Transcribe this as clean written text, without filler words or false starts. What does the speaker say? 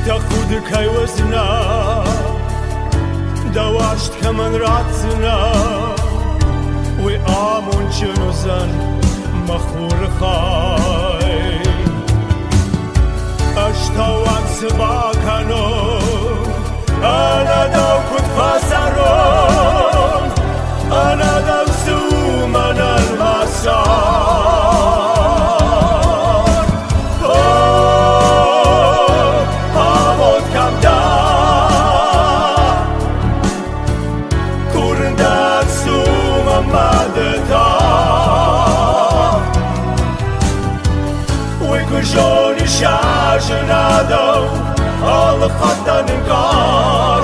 تاخدك هيوزنا دواشت كمان راتنا وآمون جنوزن مخور خاي اشتاوان سباكانو أنا داو كنت فاسرون أنا داو سومن المسار هامود كم دا كورندك سومن مدتا ويكجوني شاجنا دو Alle gaat dan in kar,